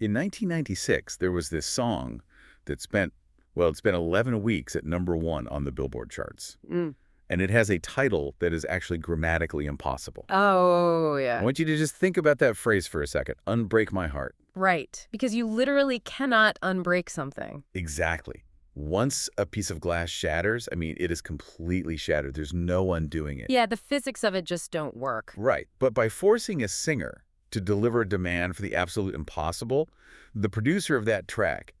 In 1996, there was this song that it's spent 11 weeks at #1 on the Billboard charts. Mm. And it has a title that is actually grammatically impossible. Oh, I yeah. want you to just think about that phrase for a second. Unbreak my heart. Right. Because you literally cannot unbreak something. Exactly. Once a piece of glass shatters, I mean, it is completely shattered. There's no undoing it. Yeah, the physics of it just don't work. Right. But by forcing a singer to deliver a demand for the absolute impossible, the producer of that track,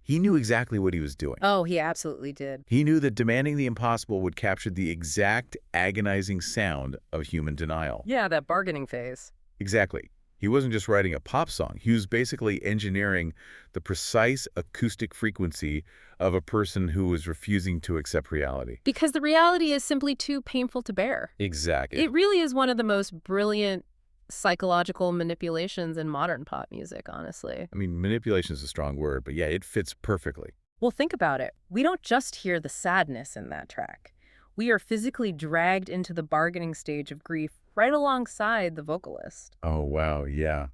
he knew exactly what he was doing. Oh, he absolutely did. He knew that demanding the impossible would capture the exact agonizing sound of human denial. Yeah, that bargaining phase. Exactly. He wasn't just writing a pop song. He was basically engineering the precise acoustic frequency of a person who was refusing to accept reality. Because the reality is simply too painful to bear. Exactly. It really is one of the most brilliant psychological manipulations in modern pop music, honestly. I mean, manipulation is a strong word, but yeah, it fits perfectly. Well, think about it. We don't just hear the sadness in that track. We are physically dragged into the bargaining stage of grief right alongside the vocalist. Oh, wow. Yeah,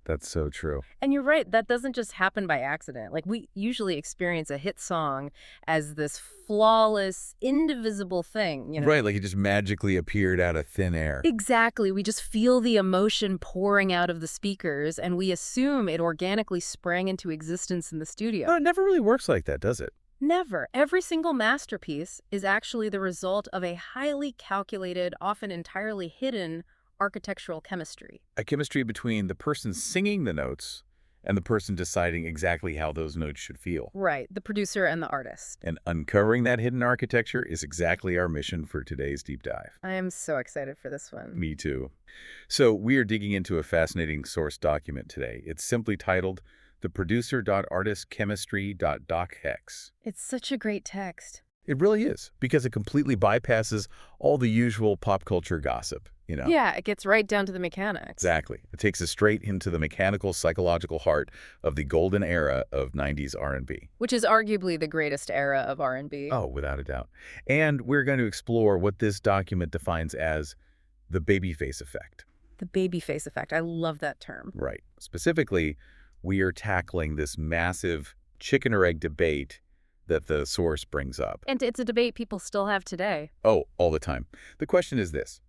that's so true. And you're right, that doesn't just happen by accident. Like, we usually experience a hit song as this flawless, indivisible thing, Right, like it just magically appeared out of thin air. Exactly. We just feel the emotion pouring out of the speakers, and we assume it organically sprang into existence in the studio. No, it never really works like that, does it? Never. Every single masterpiece is actually the result of a highly calculated, often entirely hidden, architectural chemistry. A chemistry between the person singing the notes and the person deciding exactly how those notes should feel. Right, the producer and the artist. And uncovering that hidden architecture is exactly our mission for today's deep dive. I am so excited for this one. Me too. So we are digging into a fascinating source document today. It's simply titled The Producer.ArtistChemistry.docx. It's such a great text. It really is, because it completely bypasses all the usual pop culture gossip, you know? Yeah, it gets right down to the mechanics. Exactly. It takes us straight into the mechanical, psychological heart of the golden era of 90s R&B. Which is arguably the greatest era of R&B. Oh, without a doubt. And we're going to explore what this document defines as the babyface effect. The babyface effect. I love that term. Right. Specifically, we are tackling this massive chicken or egg debate that the source brings up. And it's a debate people still have today. Oh, all the time. The question is this.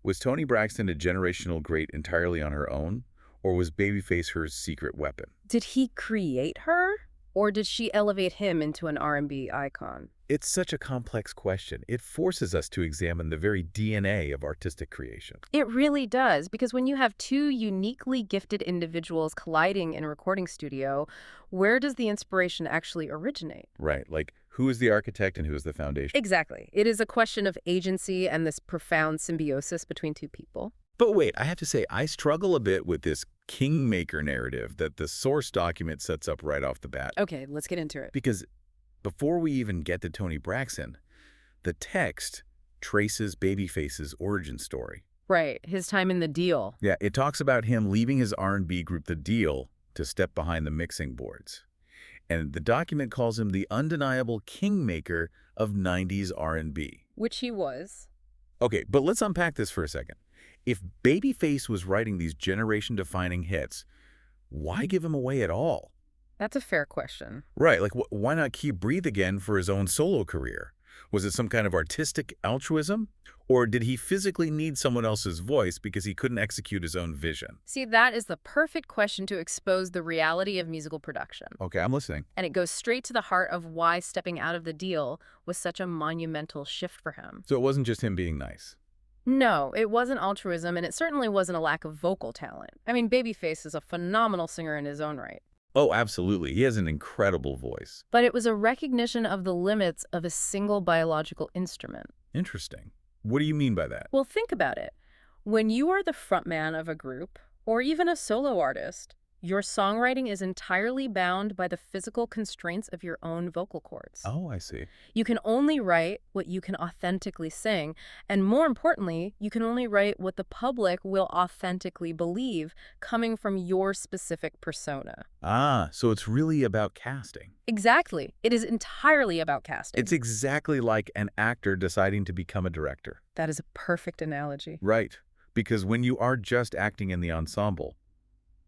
Was Toni Braxton a generational great entirely on her own, or was Babyface her secret weapon? Did he create her, or did she elevate him into an R&B icon? It's such a complex question. It forces us to examine the very DNA of artistic creation. It really does, because when you have two uniquely gifted individuals colliding in a recording studio, where does the inspiration actually originate? Right, like who is the architect and who is the foundation? Exactly. It is a question of agency and this profound symbiosis between two people. But wait, I have to say, I struggle a bit with this kingmaker narrative that the source document sets up right off the bat. Okay, let's get into it. Because before we even get to Toni Braxton, the text traces Babyface's origin story. Right, his time in the deal. Yeah, it talks about him leaving his R&B group The Deal to step behind the mixing boards. And the document calls him the undeniable kingmaker of 90s R&B. Which he was. Okay, but let's unpack this for a second. If Babyface was writing these generation-defining hits, why give him away at all? That's a fair question. Right, like why not keep Breathe Again for his own solo career? Was it some kind of artistic altruism? Or did he physically need someone else's voice because he couldn't execute his own vision? See, that is the perfect question to expose the reality of musical production. Okay, I'm listening. And it goes straight to the heart of why stepping out of the deal was such a monumental shift for him. So it wasn't just him being nice. No, it wasn't altruism, and it certainly wasn't a lack of vocal talent. I mean, Babyface is a phenomenal singer in his own right. Oh, absolutely. He has an incredible voice. But it was a recognition of the limits of a single biological instrument. Interesting. What do you mean by that? Well, think about it. When you are the frontman of a group, or even a solo artist, your songwriting is entirely bound by the physical constraints of your own vocal cords. Oh, I see. You can only write what you can authentically sing, and more importantly, you can only write what the public will authentically believe coming from your specific persona. Ah, so it's really about casting. Exactly. It is entirely about casting. It's exactly like an actor deciding to become a director. That is a perfect analogy. Right. Because when you are just acting in the ensemble,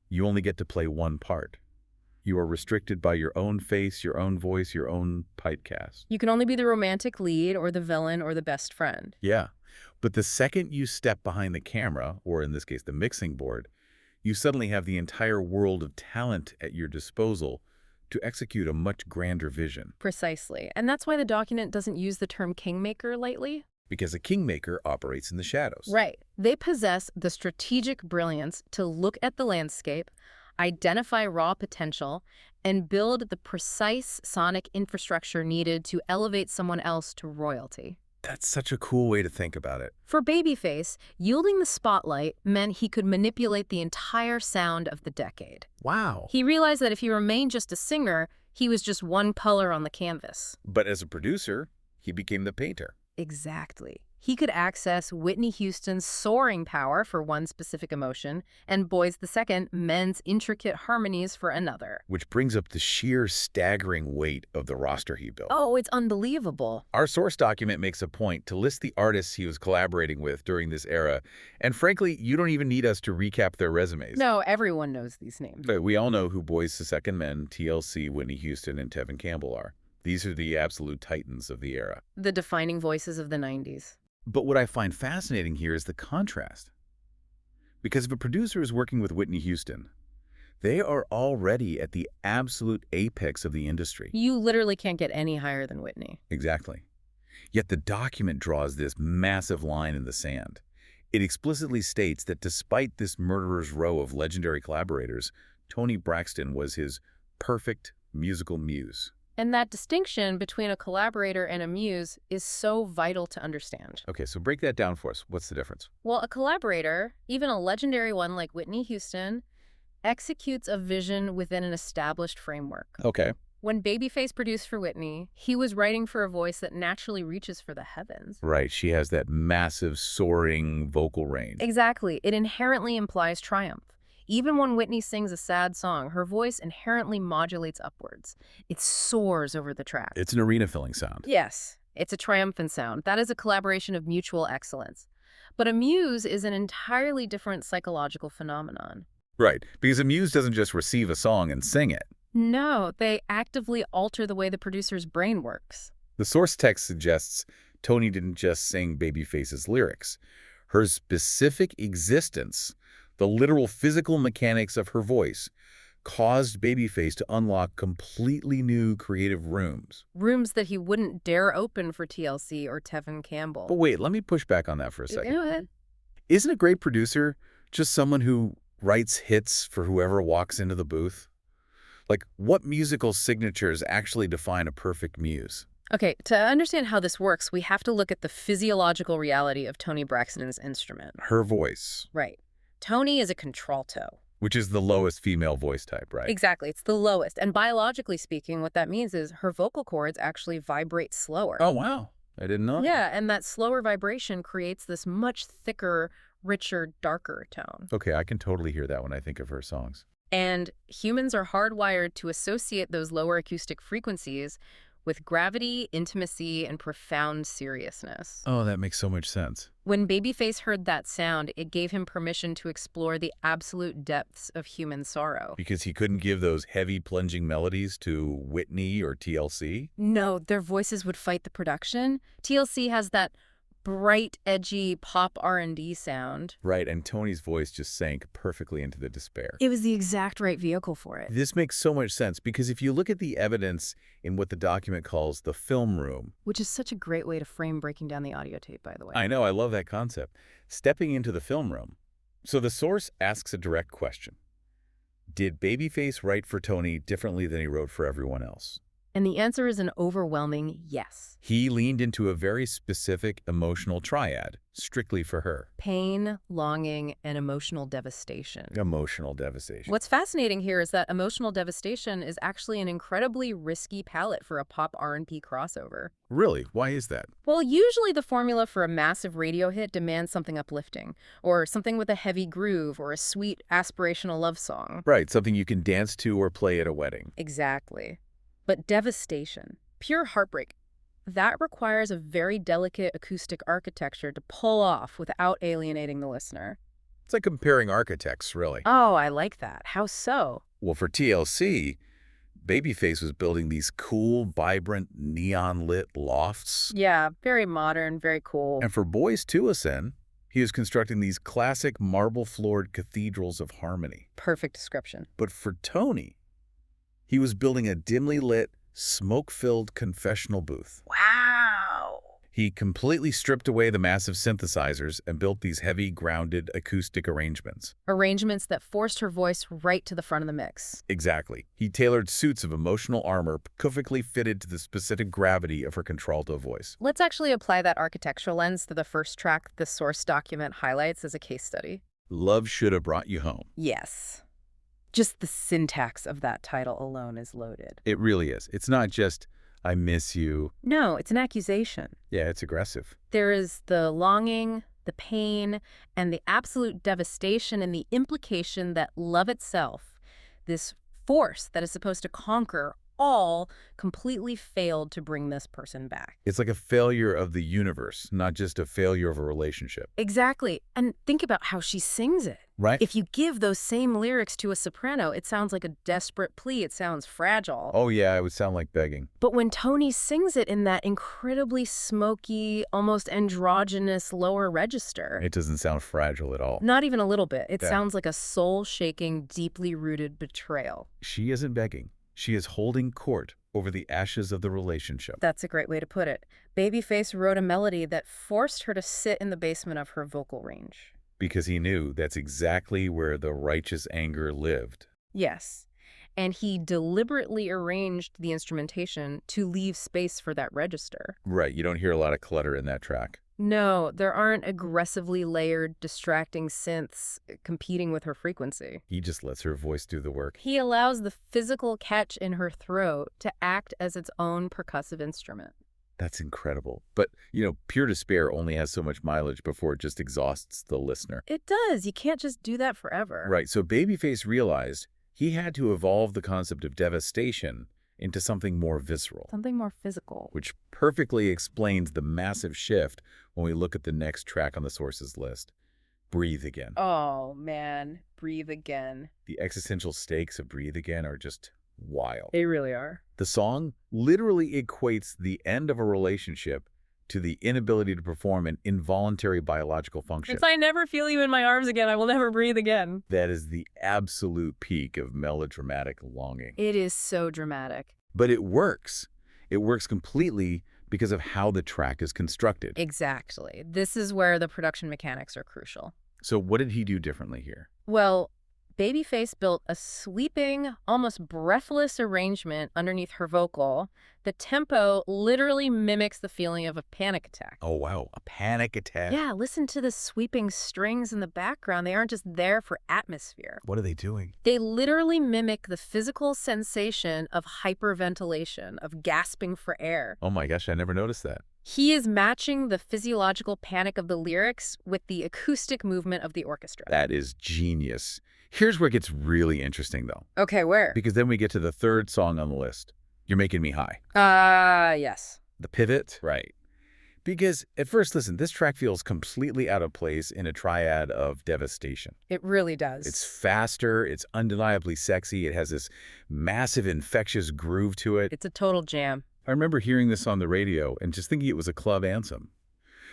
You only get to play one part. You are restricted by your own face, your own voice, your own typecast. You can only be the romantic lead or the villain or the best friend. Yeah. But the second you step behind the camera, or in this case, the mixing board, you suddenly have the entire world of talent at your disposal to execute a much grander vision. Precisely. And that's why the document doesn't use the term kingmaker lightly. Because a kingmaker operates in the shadows. Right. They possess the strategic brilliance to look at the landscape, identify raw potential, and build the precise sonic infrastructure needed to elevate someone else to royalty. That's such a cool way to think about it. For Babyface, yielding the spotlight meant he could manipulate the entire sound of the decade. Wow. He realized that if he remained just a singer, he was just one color on the canvas. But as a producer, he became the painter. Exactly. He could access Whitney Houston's soaring power for one specific emotion, and Boyz II Men's intricate harmonies for another. Which brings up the sheer staggering weight of the roster he built. Oh, it's unbelievable. Our source document makes a point to list the artists he was collaborating with during this era, and frankly, you don't even need us to recap their resumes. No, everyone knows these names. But we all know who Boyz II Men, TLC, Whitney Houston, and Tevin Campbell are. These are the absolute titans of the era. The defining voices of the 90s. But what I find fascinating here is the contrast. Because if a producer is working with Whitney Houston, they are already at the absolute apex of the industry. You literally can't get any higher than Whitney. Exactly. Yet the document draws this massive line in the sand. It explicitly states that despite this murderer's row of legendary collaborators, Toni Braxton was his perfect musical muse. And that distinction between a collaborator and a muse is so vital to understand. Okay, so break that down for us. What's the difference? Well, a collaborator, even a legendary one like Whitney Houston, executes a vision within an established framework. Okay. When Babyface produced for Whitney, he was writing for a voice that naturally reaches for the heavens. Right, she has that massive, soaring vocal range. Exactly. It inherently implies triumph. Even when Whitney sings a sad song, her voice inherently modulates upwards. It soars over the track. It's an arena-filling sound. Yes, it's a triumphant sound. That is a collaboration of mutual excellence. But a muse is an entirely different psychological phenomenon. Right, because a muse doesn't just receive a song and sing it. No, they actively alter the way the producer's brain works. The source text suggests Toni didn't just sing Babyface's lyrics. Her specific existence, the literal physical mechanics of her voice, caused Babyface to unlock completely new creative rooms. Rooms that he wouldn't dare open for TLC or Tevin Campbell. But wait, let me push back on that for a second. Go ahead. Isn't a great producer just someone who writes hits for whoever walks into the booth? Like, what musical signatures actually define a perfect muse? Okay, to understand how this works, we have to look at the physiological reality of Toni Braxton's instrument. Her voice. Right. Toni is a contralto. Which is the lowest female voice type, right? Exactly. It's the lowest. And biologically speaking, what that means is her vocal cords actually vibrate slower. Oh, wow. I didn't know. Yeah, and that slower vibration creates this much thicker, richer, darker tone. Okay, I can totally hear that when I think of her songs. And humans are hardwired to associate those lower acoustic frequencies with gravity, intimacy, and profound seriousness. Oh, that makes so much sense. When Babyface heard that sound, it gave him permission to explore the absolute depths of human sorrow. Because he couldn't give those heavy plunging melodies to Whitney or TLC? No, their voices would fight the production. TLC has that bright, edgy pop R&D sound. Right, and Toni's voice just sank perfectly into the despair. It was the exact right vehicle for it. This makes so much sense because if you look at the evidence in what the document calls the film room, which is such a great way to frame breaking down the audio tape, by the way. I know, I love that concept. Stepping into the film room. So the source asks a direct question. Did Babyface write for Toni differently than he wrote for everyone else? And the answer is an overwhelming yes. He leaned into a very specific emotional triad, strictly for her. Pain, longing, and emotional devastation. Emotional devastation. What's fascinating here is that emotional devastation is actually an incredibly risky palette for a pop R&B crossover. Really? Why is that? Well, usually the formula for a massive radio hit demands something uplifting, or something with a heavy groove, or a sweet, aspirational love song. Right, something you can dance to or play at a wedding. Exactly. But devastation, pure heartbreak, that requires a very delicate acoustic architecture to pull off without alienating the listener. It's like comparing architects, really. Oh, I like that. How so? Well, for TLC, Babyface was building these cool, vibrant, neon-lit lofts. Yeah, very modern, very cool. And for Boys to Ascend, he was constructing these classic marble-floored cathedrals of harmony. Perfect description. But for Toni, he was building a dimly lit, smoke-filled confessional booth. Wow. He completely stripped away the massive synthesizers and built these heavy, grounded acoustic arrangements. Arrangements that forced her voice right to the front of the mix. Exactly. He tailored suits of emotional armor perfectly fitted to the specific gravity of her contralto voice. Let's actually apply that architectural lens to the first track the source document highlights as a case study. Love Should Have Brought You Home. Yes. Just the syntax of that title alone is loaded. It really is. It's not just, I miss you. No, it's an accusation. Yeah, it's aggressive. There is the longing, the pain, and the absolute devastation and the implication that love itself, this force that is supposed to conquer all, completely failed to bring this person back. It's like a failure of the universe, not just a failure of a relationship. Exactly. And think about how she sings it. Right? If you give those same lyrics to a soprano, it sounds like a desperate plea. It sounds fragile. Oh yeah, it would sound like begging. But when Toni sings it in that incredibly smoky, almost androgynous lower register, It doesn't sound fragile at all. not even a little bit, it Yeah. sounds like a soul-shaking, deeply rooted betrayal. She isn't begging. She is holding court over the ashes of the relationship. That's a great way to put it. Babyface wrote a melody that forced her to sit in the basement of her vocal range. Because he knew that's exactly where the righteous anger lived. Yes. And he deliberately arranged the instrumentation to leave space for that register. Right, you don't hear a lot of clutter in that track. No, there aren't aggressively layered, distracting synths competing with her frequency. He just lets her voice do the work. He allows the physical catch in her throat to act as its own percussive instrument. That's incredible. But, Pure Despair only has so much mileage before it just exhausts the listener. It does. You can't just do that forever. Right, so Babyface realized he had to evolve the concept of devastation into something more visceral, Something more physical. which perfectly explains the massive shift when we look at the next track on the sources list, Breathe Again. Oh, man. Breathe Again. The existential stakes of Breathe Again are just wild. They really are. The song literally equates the end of a relationship to the inability to perform an involuntary biological function. If I never feel you in my arms again, I will never breathe again. That is the absolute peak of melodramatic longing. It is so dramatic. But it works. It works completely because of how the track is constructed. Exactly. This is where the production mechanics are crucial. So what did he do differently here? Well, Babyface built a sweeping, almost breathless arrangement underneath her vocal. The tempo literally mimics the feeling of a panic attack. Oh, wow. A panic attack. Yeah, listen to the sweeping strings in the background. They aren't just there for atmosphere. What are they doing? They literally mimic the physical sensation of hyperventilation, of gasping for air. Oh my gosh, I never noticed that. He is matching the physiological panic of the lyrics with the acoustic movement of the orchestra. That is genius. Here's where it gets really interesting, though. Okay, where? Because then we get to the third song on the list, You're Making Me High. Yes. The pivot? Right. Because at first, listen, this track feels completely out of place in a triad of devastation. It really does. It's faster, it's undeniably sexy, it has this massive infectious groove to it. It's a total jam. I remember hearing this on the radio and just thinking it was a club anthem.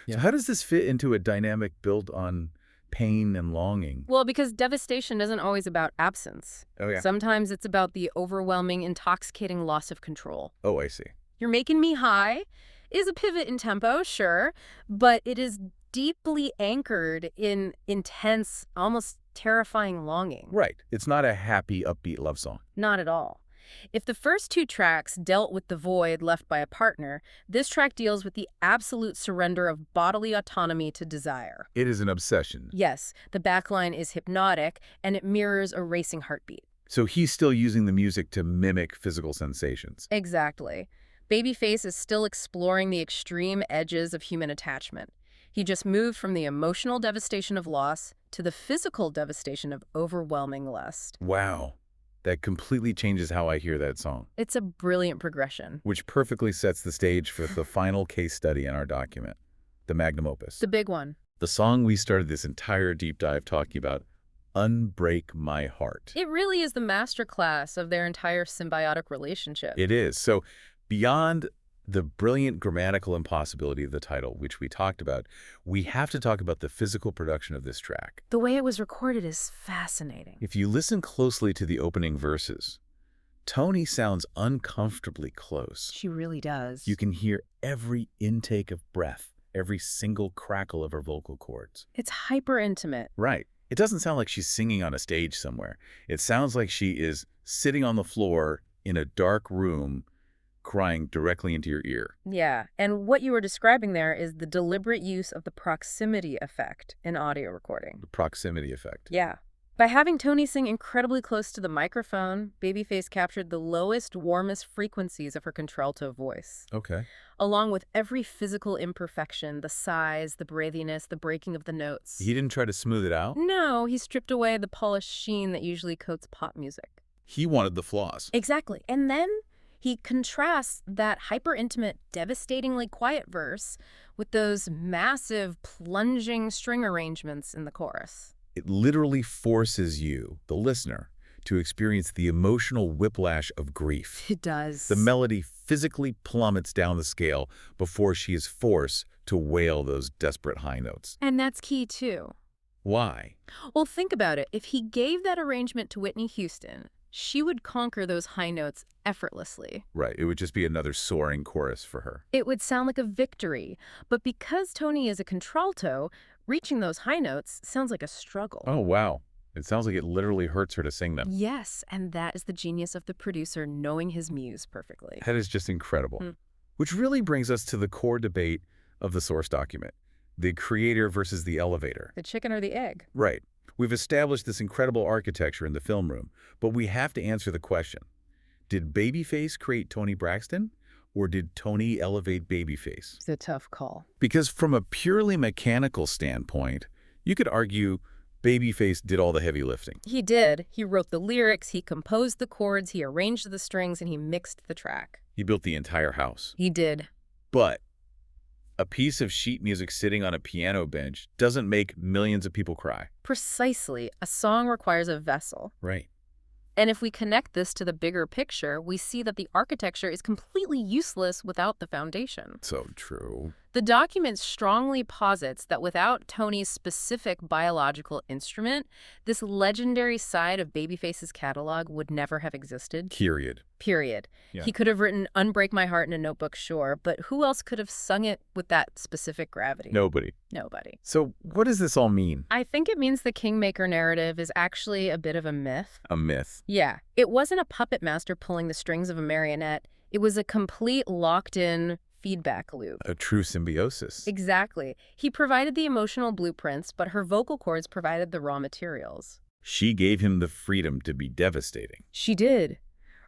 Yeah. So how does this fit into a dynamic built on pain and longing? Well, because devastation isn't always about absence. Oh, yeah. Sometimes it's about the overwhelming, intoxicating loss of control. Oh, I see. You're Making Me High is a pivot in tempo, sure, but it is deeply anchored in intense, almost terrifying longing. Right. It's not a happy, upbeat love song. Not at all. If the first two tracks dealt with the void left by a partner, this track deals with the absolute surrender of bodily autonomy to desire. It is an obsession. Yes, the backline is hypnotic, and it mirrors a racing heartbeat. So he's still using the music to mimic physical sensations. Exactly. Babyface is still exploring the extreme edges of human attachment. He just moved from the emotional devastation of loss to the physical devastation of overwhelming lust. Wow. That completely changes how I hear that song, It's a brilliant progression. which perfectly sets the stage for the final case study in our document, the magnum opus. The big one. The song we started this entire deep dive talking about, Unbreak My Heart. It really is the masterclass of their entire symbiotic relationship. It is. So beyond the brilliant grammatical impossibility of the title, which we talked about, we have to talk about the physical production of this track. The way it was recorded is fascinating. If you listen closely to the opening verses, Toni sounds uncomfortably close. She really does. You can hear every intake of breath, every single crackle of her vocal cords. It's hyper intimate. Right. It doesn't sound like she's singing on a stage somewhere. It sounds like she is sitting on the floor in a dark room, crying directly into your ear. Yeah, and what you were describing there is the deliberate use of the proximity effect in audio recording. The proximity effect. Yeah. By having Toni sing incredibly close to the microphone, Babyface captured the lowest, warmest frequencies of her contralto voice. Okay. Along with every physical imperfection, the sighs, the breathiness, the breaking of the notes. He didn't try to smooth it out? No, he stripped away the polished sheen that usually coats pop music. He wanted the flaws. Exactly. And then he contrasts that hyper-intimate, devastatingly quiet verse with those massive, plunging string arrangements in the chorus. It literally forces you, the listener, to experience the emotional whiplash of grief. It does. The melody physically plummets down the scale before she is forced to wail those desperate high notes. And that's key, too. Why? Well, think about it. If he gave that arrangement to Whitney Houston, she would conquer those high notes effortlessly. Right. It would just be another soaring chorus for her. It would sound like a victory. But because Toni is a contralto, reaching those high notes sounds like a struggle. Oh, wow. It sounds like it literally hurts her to sing them. Yes, and that is the genius of the producer knowing his muse perfectly. That is just incredible. Which really brings us to the core debate of the source document, the creator versus the elevator. The chicken or the egg? Right. We've established this incredible architecture in the film room, but we have to answer the question. Did Babyface create Toni Braxton, or did Toni elevate Babyface? It's a tough call. Because from a purely mechanical standpoint, you could argue Babyface did all the heavy lifting. He did. He wrote the lyrics, he composed the chords, he arranged the strings, and he mixed the track. He built the entire house. He did. But a piece of sheet music sitting on a piano bench doesn't make millions of people cry. Precisely. A song requires a vessel. Right. And if we connect this to the bigger picture, we see that the architecture is completely useless without the foundation. So true. The document strongly posits that without Toni's specific biological instrument, this legendary side of Babyface's catalog would never have existed. Period. Period. Yeah. He could have written Unbreak My Heart in a notebook, sure, but who else could have sung it with that specific gravity? Nobody. Nobody. So what does this all mean? I think it means the Kingmaker narrative is actually a bit of a myth. A myth. Yeah. It wasn't a puppet master pulling the strings of a marionette. It was a complete locked-in feedback loop. A true symbiosis. Exactly. He provided the emotional blueprints, but her vocal cords provided the raw materials. She gave him the freedom to be devastating. She did.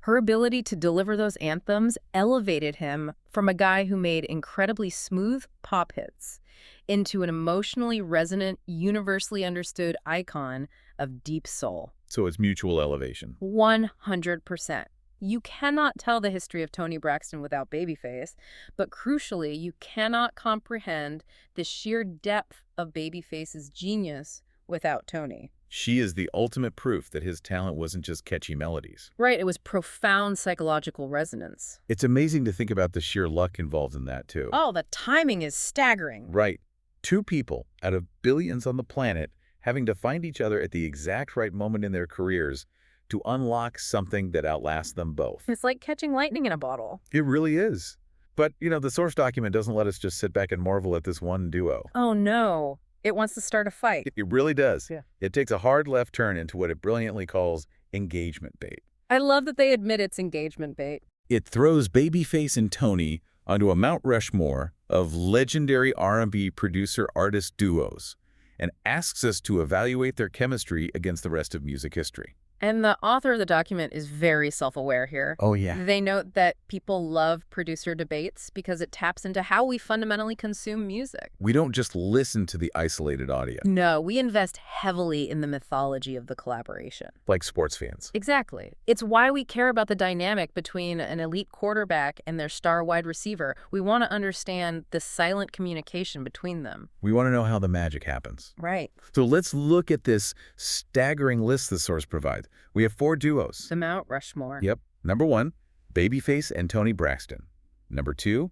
Her ability to deliver those anthems elevated him from a guy who made incredibly smooth pop hits into an emotionally resonant, universally understood icon of deep soul. So it's mutual elevation. 100%. You cannot tell the history of Toni Braxton without Babyface, but crucially, you cannot comprehend the sheer depth of Babyface's genius without Toni. She is the ultimate proof that his talent wasn't just catchy melodies. Right, it was profound psychological resonance. It's amazing to think about the sheer luck involved in that, too. Oh, the timing is staggering. Right. Two people out of billions on the planet having to find each other at the exact right moment in their careers to unlock something that outlasts them both. It's like catching lightning in a bottle. It really is. But, the source document doesn't let us just sit back and marvel at this one duo. Oh, no. It wants to start a fight. It really does. Yeah. It takes a hard left turn into what it brilliantly calls engagement bait. I love that they admit it's engagement bait. It throws Babyface and Toni onto a Mount Rushmore of legendary R&B producer-artist duos and asks us to evaluate their chemistry against the rest of music history. And the author of the document is very self-aware here. Oh, yeah. They note that people love producer debates because it taps into how we fundamentally consume music. We don't just listen to the isolated audio, No, we invest heavily in the mythology of the collaboration. like sports fans. Exactly. It's why we care about the dynamic between an elite quarterback and their star wide receiver. We want to understand the silent communication between them. We want to know how the magic happens. Right. So let's look at this staggering list the source provides. We have 4 duos. The Mount Rushmore. Yep. Number 1, Babyface and Toni Braxton. Number 2,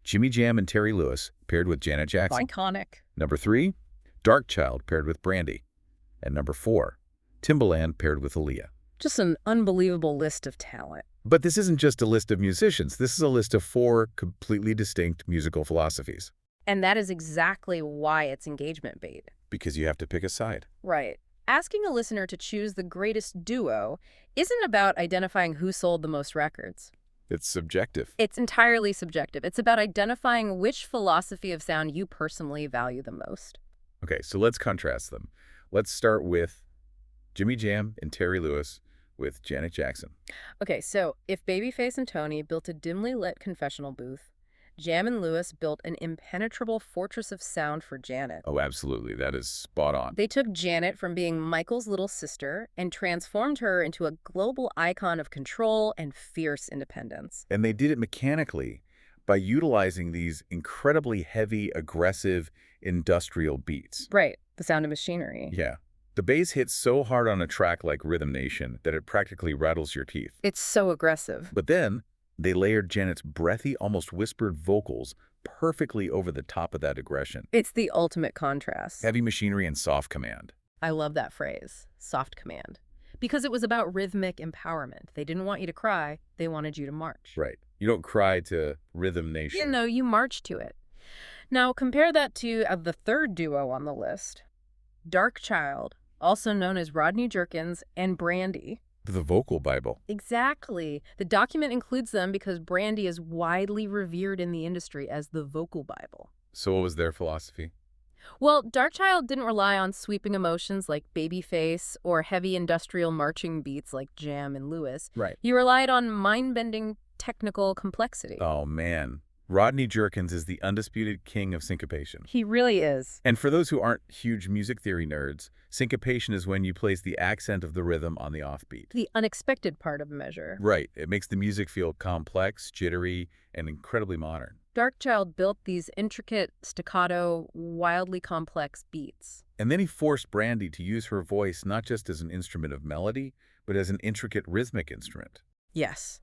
Jimmy Jam and Terry Lewis paired with Janet Jackson. Iconic. Number 3, Darkchild paired with Brandy. And number 4, Timbaland paired with Aaliyah. Just an unbelievable list of talent. But this isn't just a list of musicians. This is a list of 4 completely distinct musical philosophies. And that is exactly why it's engagement bait. Because you have to pick a side. Right. Asking a listener to choose the greatest duo isn't about identifying who sold the most records. It's subjective. It's entirely subjective. It's about identifying which philosophy of sound you personally value the most. Okay, so let's contrast them. Let's start with Jimmy Jam and Terry Lewis with Janet Jackson. Okay, so if Babyface and Toni built a dimly lit confessional booth, Jam and Lewis built an impenetrable fortress of sound for Janet. Oh, absolutely. That is spot on. They took Janet from being Michael's little sister and transformed her into a global icon of control and fierce independence. And they did it mechanically by utilizing these incredibly heavy, aggressive, industrial beats. Right, the sound of machinery. Yeah. The bass hits so hard on a track like Rhythm Nation that it practically rattles your teeth. It's so aggressive. But then they layered Janet's breathy, almost whispered vocals perfectly over the top of that aggression. It's the ultimate contrast. Heavy machinery and soft command. I love that phrase, soft command, because it was about rhythmic empowerment. They didn't want you to cry. They wanted you to march. Right. You don't cry to Rhythm Nation. You know, you march to it. Now, compare that to the third duo on the list, Darkchild, also known as Rodney Jerkins and Brandy. The vocal Bible. Exactly. The document includes them because Brandy is widely revered in the industry as the vocal Bible. So what was their philosophy? Well, Darkchild didn't rely on sweeping emotions like Babyface or heavy industrial marching beats like Jam and Lewis. Right. He relied on mind-bending technical complexity. Oh, man. Rodney Jerkins is the undisputed king of syncopation. He really is. And for those who aren't huge music theory nerds, syncopation is when you place the accent of the rhythm on the offbeat. The unexpected part of a measure. Right. It makes the music feel complex, jittery, and incredibly modern. Darkchild built these intricate, staccato, wildly complex beats. And then he forced Brandy to use her voice not just as an instrument of melody, but as an intricate rhythmic instrument. Yes.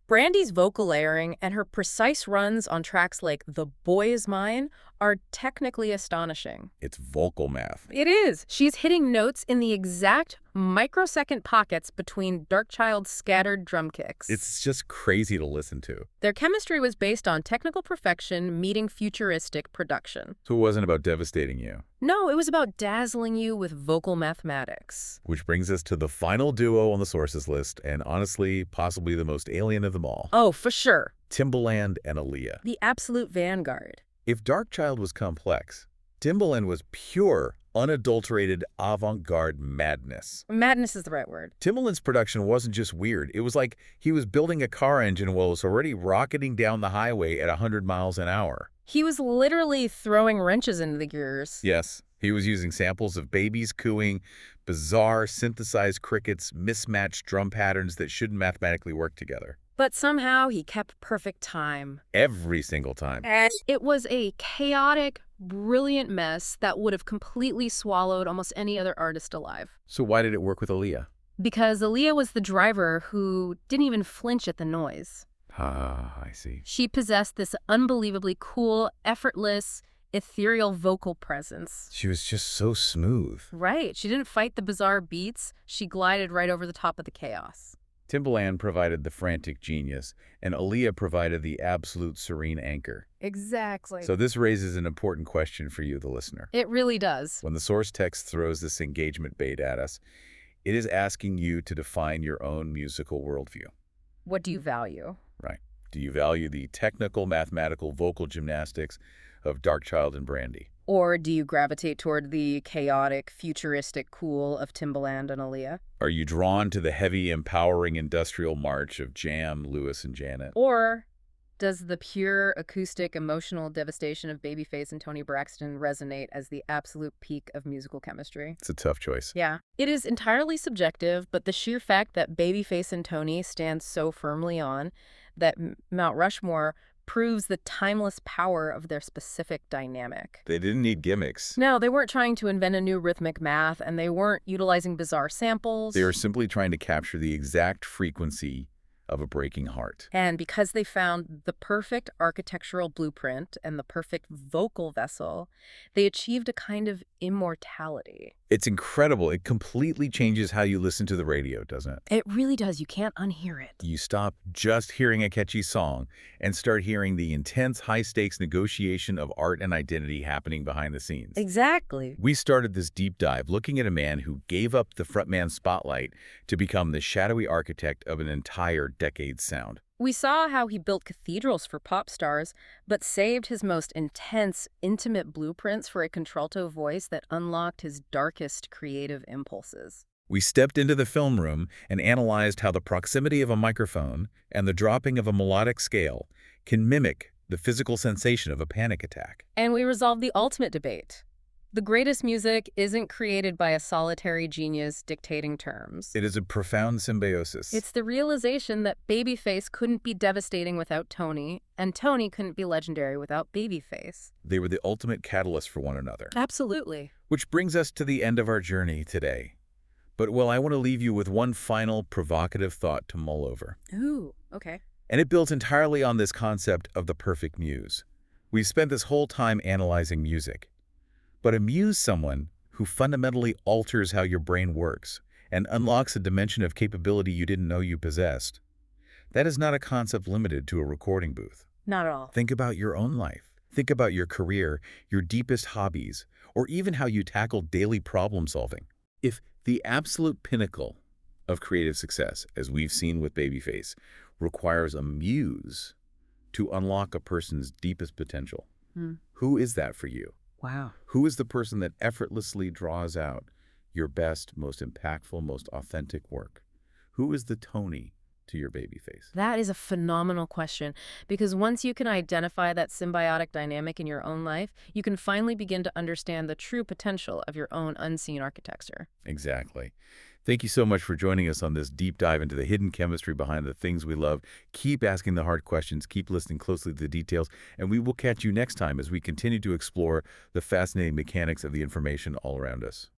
Brandy's vocal layering and her precise runs on tracks like The Boy Is Mine are technically astonishing. It's vocal math. It is. She's hitting notes in the exact microsecond pockets between Darkchild's scattered drum kicks. It's just crazy to listen to. Their chemistry was based on technical perfection meeting futuristic production. So it wasn't about devastating you. No, it was about dazzling you with vocal mathematics. Which brings us to the final duo on the sources list, and honestly, possibly the most alien of them all. Oh, for sure. Timbaland and Aaliyah. The absolute vanguard. If Darkchild was complex, Timbaland was pure, unadulterated avant-garde madness. Madness is the right word. Timbaland's production wasn't just weird. It was like he was building a car engine while it was already rocketing down the highway at 100 miles an hour. He was literally throwing wrenches into the gears. Yes, he was using samples of babies cooing, bizarre synthesized crickets, mismatched drum patterns that shouldn't mathematically work together. But somehow he kept perfect time. Every single time. And it was a chaotic, brilliant mess that would have completely swallowed almost any other artist alive. So why did it work with Aaliyah? Because Aaliyah was the driver who didn't even flinch at the noise. Ah, I see. She possessed this unbelievably cool, effortless, ethereal vocal presence. She was just so smooth. Right. She didn't fight the bizarre beats. She glided right over the top of the chaos. Timbaland provided the frantic genius, and Aaliyah provided the absolute serene anchor. Exactly. So this raises an important question for you, the listener. It really does. When the source text throws this engagement bait at us, it is asking you to define your own musical worldview. What do you value? Right. Do you value the technical, mathematical, vocal gymnastics of Darkchild and Brandy? Or do you gravitate toward the chaotic, futuristic cool of Timbaland and Aaliyah? Are you drawn to the heavy, empowering industrial march of Jam, Lewis, and Janet? Or does the pure acoustic emotional devastation of Babyface and Toni Braxton resonate as the absolute peak of musical chemistry? It's a tough choice. Yeah. It is entirely subjective, but the sheer fact that Babyface and Toni stand so firmly on that Mount Rushmore proves the timeless power of their specific dynamic. They didn't need gimmicks. No, they weren't trying to invent a new rhythmic math, and they weren't utilizing bizarre samples. They were simply trying to capture the exact frequency of a breaking heart. And because they found the perfect architectural blueprint and the perfect vocal vessel, they achieved a kind of immortality. It's incredible. It completely changes how you listen to the radio, doesn't it? It really does. You can't unhear it. You stop just hearing a catchy song and start hearing the intense, high-stakes negotiation of art and identity happening behind the scenes. Exactly. We started this deep dive looking at a man who gave up the frontman spotlight to become the shadowy architect of an entire decade's sound. We saw how he built cathedrals for pop stars, but saved his most intense, intimate blueprints for a contralto voice that unlocked his darkest creative impulses. We stepped into the film room and analyzed how the proximity of a microphone and the dropping of a melodic scale can mimic the physical sensation of a panic attack. And we resolved the ultimate debate. The greatest music isn't created by a solitary genius dictating terms. It is a profound symbiosis. It's the realization that Babyface couldn't be devastating without Toni, and Toni couldn't be legendary without Babyface. They were the ultimate catalyst for one another. Absolutely. Which brings us to the end of our journey today. But, well, I want to leave you with one final provocative thought to mull over. Ooh, okay. And it builds entirely on this concept of the perfect muse. We've spent this whole time analyzing music. But a muse someone who fundamentally alters how your brain works and unlocks a dimension of capability you didn't know you possessed. That is not a concept limited to a recording booth. Not at all. Think about your own life. Think about your career, your deepest hobbies, or even how you tackle daily problem solving. If the absolute pinnacle of creative success, as we've seen with Babyface, requires a muse to unlock a person's deepest potential, who is that for you? Wow. Who is the person that effortlessly draws out your best, most impactful, most authentic work? Who is the Toni to your Babyface? That is a phenomenal question, because once you can identify that symbiotic dynamic in your own life, you can finally begin to understand the true potential of your own unseen architecture. Exactly. Thank you so much for joining us on this deep dive into the hidden chemistry behind the things we love. Keep asking the hard questions, keep listening closely to the details, and we will catch you next time as we continue to explore the fascinating mechanics of the information all around us.